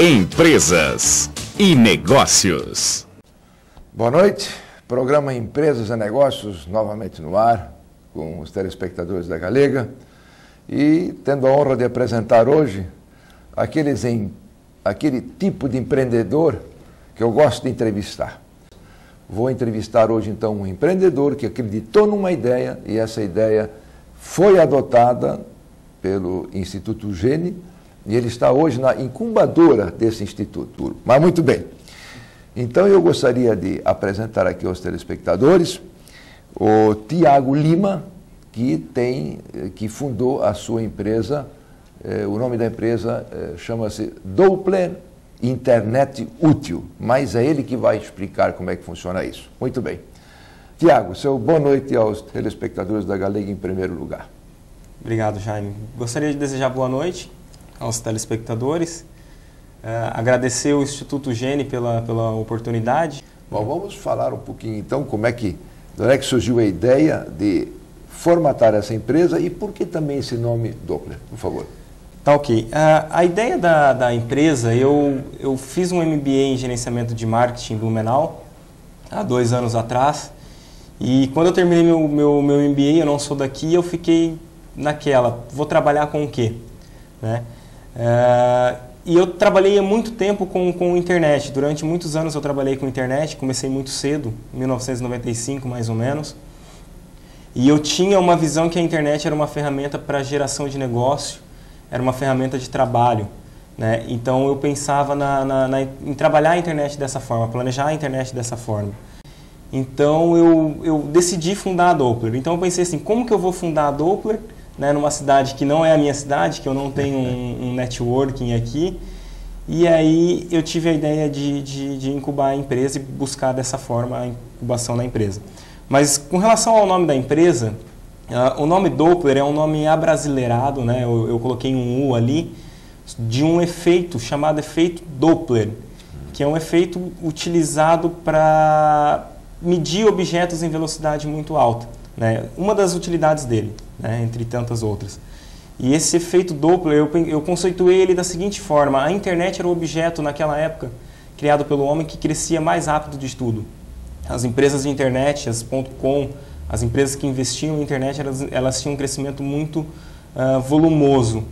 Empresas e Negócios. Boa noite, programa Empresas e Negócios novamente no ar, com os telespectadores da Galega, e tendo a honra de apresentar hoje aquele tipo de empreendedor que eu gosto de entrevistar. Vou entrevistar hoje então um empreendedor que acreditou numa ideia e essa ideia foi adotada pelo Instituto Gene e ele está hoje na incubadora desse instituto. Mas muito bem. Então eu gostaria de apresentar aqui aos telespectadores o Tiago Lima, que fundou a sua empresa. O nome da empresa chama-se Doppler Internet Útil, mas é ele que vai explicar como é que funciona isso. Muito bem. Tiago, seu boa noite aos telespectadores da Galega em primeiro lugar. Obrigado, Jaime. Gostaria de desejar boa noite aos telespectadores, agradecer ao Instituto Gene pela oportunidade. Bom, vamos falar um pouquinho então de onde é que surgiu a ideia de formatar essa empresa e por que também esse nome Doppler, por favor. Tá ok. A ideia da empresa, eu fiz um MBA em gerenciamento de marketing em Blumenau há 2 anos atrás e quando eu terminei meu MBA, eu não sou daqui, eu fiquei naquela, vou trabalhar com o quê? Né? E eu trabalhei há muito tempo com internet. Durante muitos anos eu trabalhei com internet, comecei muito cedo, em 1995 mais ou menos. E eu tinha uma visão que a internet era uma ferramenta para geração de negócio, era uma ferramenta de trabalho. Né? Então eu pensava em trabalhar a internet dessa forma, planejar a internet dessa forma. Então eu decidi fundar a Doppler. Então eu pensei assim, como que eu vou fundar a Doppler? Né, numa cidade que não é a minha cidade, que eu não tenho um networking aqui. E aí eu tive a ideia de incubar a empresa e buscar dessa forma a incubação da empresa. Mas com relação ao nome da empresa, o nome Doppler é um nome abrasileirado, né, eu coloquei um U ali, de um efeito chamado efeito Doppler, que é um efeito utilizado para medir objetos em velocidade muito alta. Né, uma das utilidades dele, né, entre tantas outras. E esse efeito Doppler, eu conceituei ele da seguinte forma: a internet era o objeto naquela época criado pelo homem que crescia mais rápido de tudo. As empresas de internet, as .com, as empresas que investiam em internet, elas tinham um crescimento muito volumoso.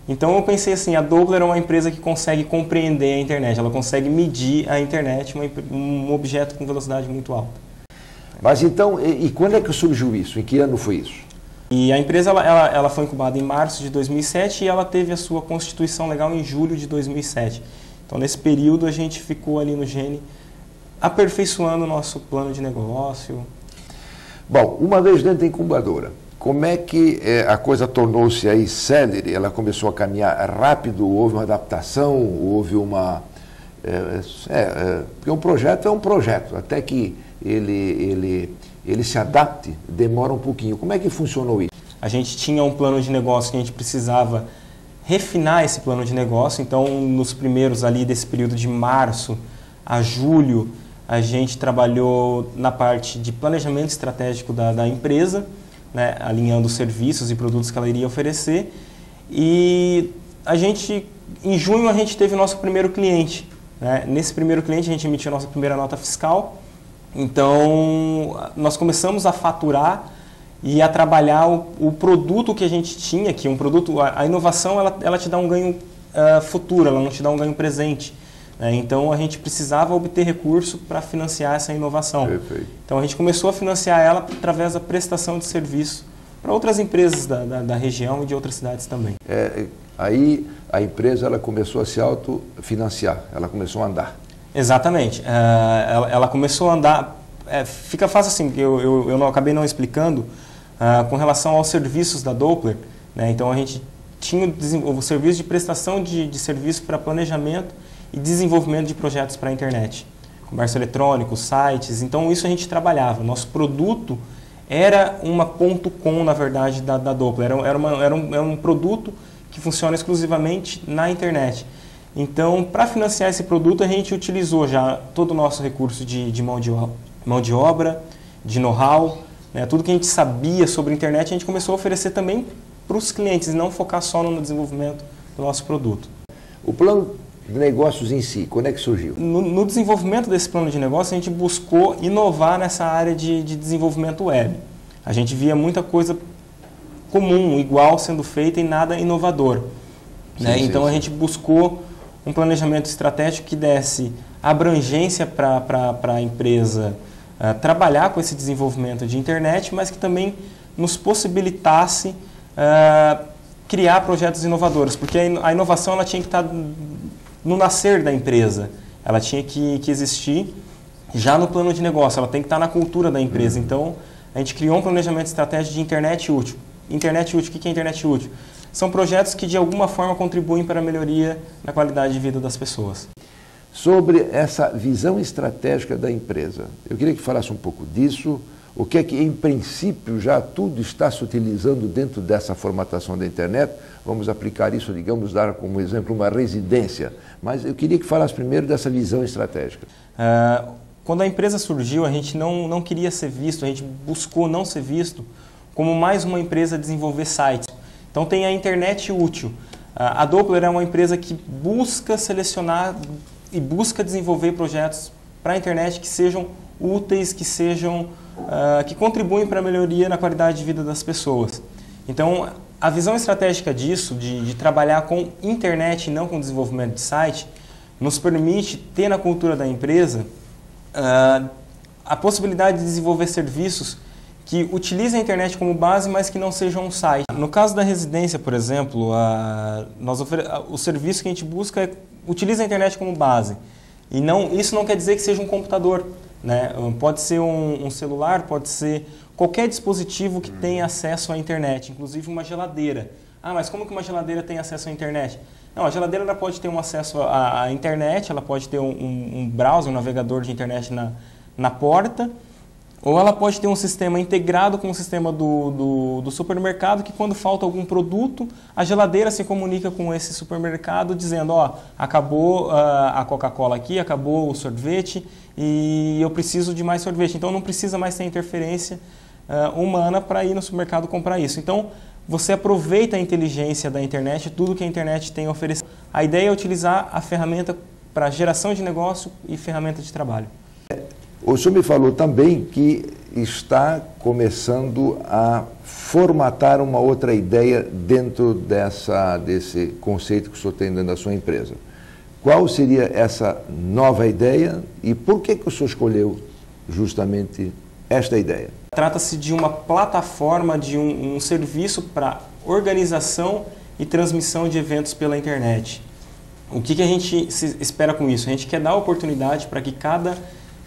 Então eu pensei assim, a Doppler é uma empresa que consegue compreender a internet, ela consegue medir a internet, um objeto com velocidade muito alta. Mas então, e quando é que surgiu isso? Em que ano foi isso? E a empresa ela foi incubada em março de 2007 e ela teve a sua constituição legal em julho de 2007. Então, nesse período, a gente ficou ali no Gene aperfeiçoando o nosso plano de negócio. Bom, uma vez dentro da incubadora, como é que a coisa tornou-se aí célere? Ela começou a caminhar rápido? Houve uma adaptação? Houve uma... porque um projeto é um projeto, até que ele se adapte, demora um pouquinho. Como é que funcionou isso? A gente tinha um plano de negócio que a gente precisava refinar esse plano de negócio, então nos primeiros ali desse período de março a julho, a gente trabalhou na parte de planejamento estratégico da empresa, né, alinhando os serviços e produtos que ela iria oferecer, e em junho a gente teve o nosso primeiro cliente. Né? Nesse primeiro cliente a gente emitiu a nossa primeira nota fiscal. Então, nós começamos a faturar e a trabalhar o produto que a gente tinha, que a inovação ela te dá um ganho futuro, ela não te dá um ganho presente. Né? Então, a gente precisava obter recurso para financiar essa inovação. Perfeito. Então, a gente começou a financiar ela através da prestação de serviço para outras empresas da região e de outras cidades também. Aí a empresa ela começou a se autofinanciar, ela começou a andar. Exatamente. Ela começou a andar. Fica fácil assim, porque eu acabei não explicando com relação aos serviços da Doppler. Né? Então a gente tinha o serviço de prestação de serviço para planejamento e desenvolvimento de projetos para a internet. Comércio eletrônico, sites. Então isso a gente trabalhava. Nosso produto era uma .com, na verdade, da Doppler. Era um produto que funciona exclusivamente na internet. Então, para financiar esse produto, a gente utilizou já todo o nosso recurso de mão de obra, de know-how, né? Tudo que a gente sabia sobre a internet, a gente começou a oferecer também para os clientes, e não focar só no desenvolvimento do nosso produto. O plano de negócios em si, quando é que surgiu? No desenvolvimento desse plano de negócio, a gente buscou inovar nessa área de desenvolvimento web. A gente via muita coisa comum, igual sendo feita e nada inovador. Né? Então a gente buscou um planejamento estratégico que desse abrangência para a empresa trabalhar com esse desenvolvimento de internet, mas que também nos possibilitasse criar projetos inovadores, porque a inovação ela tinha que estar no nascer da empresa, ela tinha que existir já no plano de negócio, ela tem que estar na cultura da empresa. Então, a gente criou um planejamento estratégico de internet útil. Internet útil, o que é internet útil? São projetos que de alguma forma contribuem para a melhoria na qualidade de vida das pessoas. Sobre essa visão estratégica da empresa, eu queria que falasse um pouco disso. O que é que, em princípio, já tudo está se utilizando dentro dessa formatação da internet? Vamos aplicar isso, digamos, dar como exemplo uma residência. Mas eu queria que falasse primeiro dessa visão estratégica. Quando a empresa surgiu, a gente não queria ser visto, a gente buscou não ser visto como mais uma empresa a desenvolver sites. Então tem a internet útil. A Doppler é uma empresa que busca selecionar e busca desenvolver projetos para a internet que sejam úteis, que contribuem para a melhoria na qualidade de vida das pessoas. Então, a visão estratégica disso, de trabalhar com internet e não com desenvolvimento de site, nos permite ter na cultura da empresa a possibilidade de desenvolver serviços que utilizem a internet como base, mas que não sejam um site. No caso da residência, por exemplo, o serviço que a gente busca utiliza a internet como base. E isso não quer dizer que seja um computador. Né? Pode ser um celular, pode ser qualquer dispositivo que tenha acesso à internet, inclusive uma geladeira. Mas como que uma geladeira tem acesso à internet? Não, a geladeira ela pode ter um acesso à internet, ela pode ter um browser, um navegador de internet na porta, ou ela pode ter um sistema integrado com o sistema do supermercado, que quando falta algum produto, a geladeira se comunica com esse supermercado dizendo, acabou a Coca-Cola aqui, acabou o sorvete e eu preciso de mais sorvete. Então não precisa mais ter interferência humana para ir no supermercado comprar isso. Então você aproveita a inteligência da internet, tudo que a internet tem a oferecer. A ideia é utilizar a ferramenta para geração de negócio e ferramenta de trabalho. O senhor me falou também que está começando a formatar uma outra ideia dentro desse conceito que o senhor tem dentro da sua empresa. Qual seria essa nova ideia e por que o senhor escolheu justamente esta ideia? Trata-se de uma plataforma, de um serviço para organização e transmissão de eventos pela internet. O que a gente espera com isso? A gente quer dar oportunidade para que cada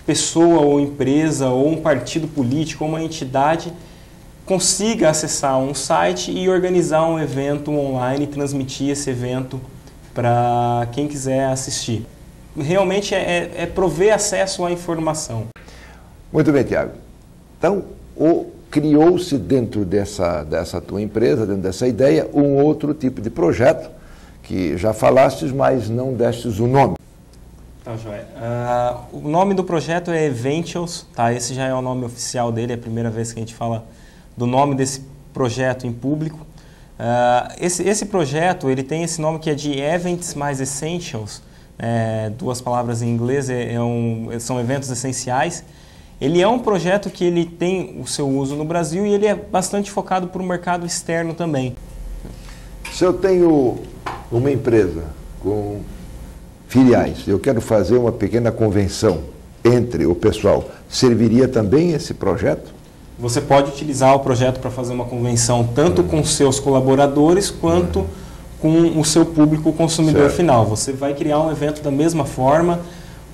pessoa ou empresa ou um partido político ou uma entidade consiga acessar um site e organizar um evento online e transmitir esse evento para quem quiser assistir. Realmente é prover acesso à informação. Muito bem, Tiago. Então, criou-se dentro dessa tua empresa, dentro dessa ideia, um outro tipo de projeto que já falastes, mas não destes o nome. Tá, joia. O nome do projeto é Eventials, tá? Esse já é o nome oficial dele, é a primeira vez que a gente fala do nome desse projeto em público. Esse projeto ele tem esse nome que é de Events mais Essentials, duas palavras em inglês, são eventos essenciais. Ele é um projeto que ele tem o seu uso no Brasil e ele é bastante focado para o mercado externo também. Se eu tenho uma empresa com filiais, eu quero fazer uma pequena convenção entre o pessoal, serviria também esse projeto? Você pode utilizar o projeto para fazer uma convenção tanto com seus colaboradores quanto com o seu público consumidor final. Você vai criar um evento da mesma forma,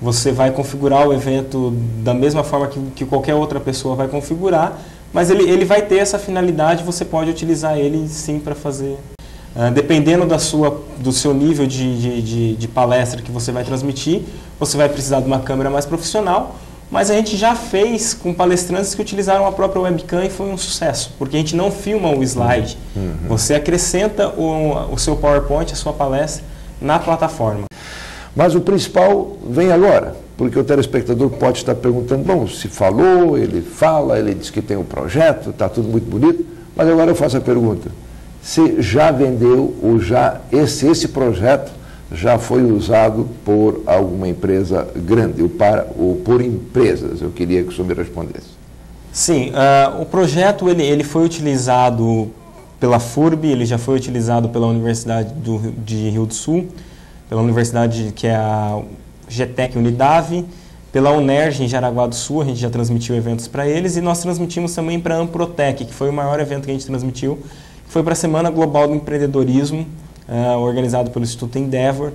você vai configurar o evento da mesma forma que qualquer outra pessoa vai configurar, mas ele vai ter essa finalidade, você pode utilizar ele sim para fazer. Dependendo do seu nível de palestra que você vai transmitir, você vai precisar de uma câmera mais profissional, mas a gente já fez com palestrantes que utilizaram a própria webcam e foi um sucesso, porque a gente não filma o slide, você acrescenta o seu PowerPoint, a sua palestra na plataforma. Mas o principal vem agora, porque o telespectador pode estar perguntando, bom, se falou, ele fala, ele diz que tem um projeto, está tudo muito bonito, mas agora eu faço a pergunta. Se já vendeu ou já esse projeto já foi usado por alguma empresa grande, ou por empresas? Eu queria que o senhor me respondesse. Sim, o projeto ele foi utilizado pela FURB, ele já foi utilizado pela Universidade de Rio do Sul, pela Universidade que é a GTEC Unidave, pela UNERJ em Jaraguá do Sul, a gente já transmitiu eventos para eles, e nós transmitimos também para a Amprotec, que foi o maior evento que a gente transmitiu, que foi para a Semana Global do Empreendedorismo, organizado pelo Instituto Endeavor,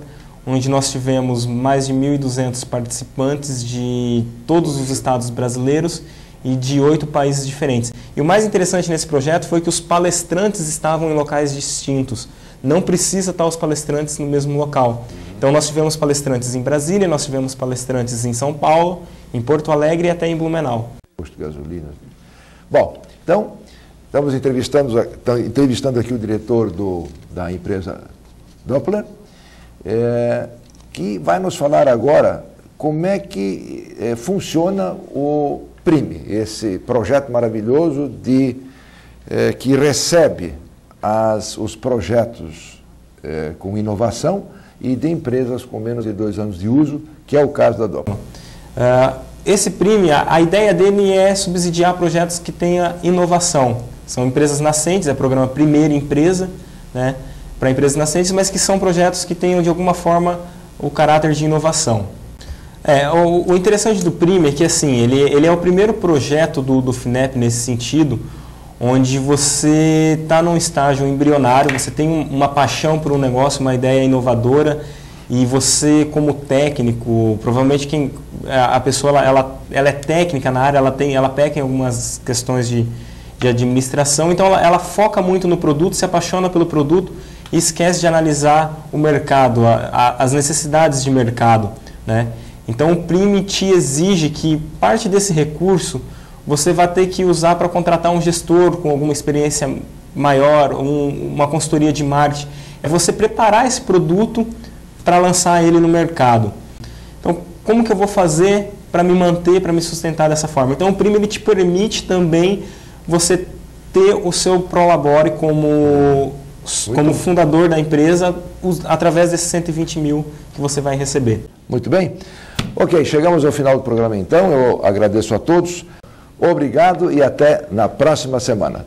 onde nós tivemos mais de 1.200 participantes de todos os estados brasileiros e de 8 países diferentes. E o mais interessante nesse projeto foi que os palestrantes estavam em locais distintos. Não precisa estar os palestrantes no mesmo local. Então nós tivemos palestrantes em Brasília, nós tivemos palestrantes em São Paulo, em Porto Alegre e até em Blumenau. Posto de gasolina. Bom, então, estamos entrevistando aqui o diretor da empresa Doppler, que vai nos falar agora como é que funciona o PRIME, esse projeto maravilhoso que recebe os projetos com inovação e de empresas com menos de 2 anos de uso, que é o caso da Doppler. Esse PRIME, a ideia dele é subsidiar projetos que tenham inovação. São empresas nascentes, é o programa Primeira Empresa, né, para empresas nascentes, mas que são projetos que tenham de alguma forma o caráter de inovação. O interessante do PRIME é que assim, ele é o primeiro projeto do FINEP nesse sentido, onde você está num estágio embrionário, você tem uma paixão por um negócio, uma ideia inovadora, e você como técnico, provavelmente a pessoa ela é técnica na área, ela peca em algumas questões de administração, então ela foca muito no produto, se apaixona pelo produto e esquece de analisar o mercado, as necessidades de mercado, né? Então o PRIME te exige que parte desse recurso você vai ter que usar para contratar um gestor com alguma experiência maior, uma consultoria de marketing. É você preparar esse produto para lançar ele no mercado. Então, como que eu vou fazer para me manter, para me sustentar dessa forma? Então, o PRIME ele te permite também você ter o seu Prolabore como fundador da empresa através desses 120 mil que você vai receber. Muito bem. Ok, chegamos ao final do programa então. Eu agradeço a todos. Obrigado e até na próxima semana.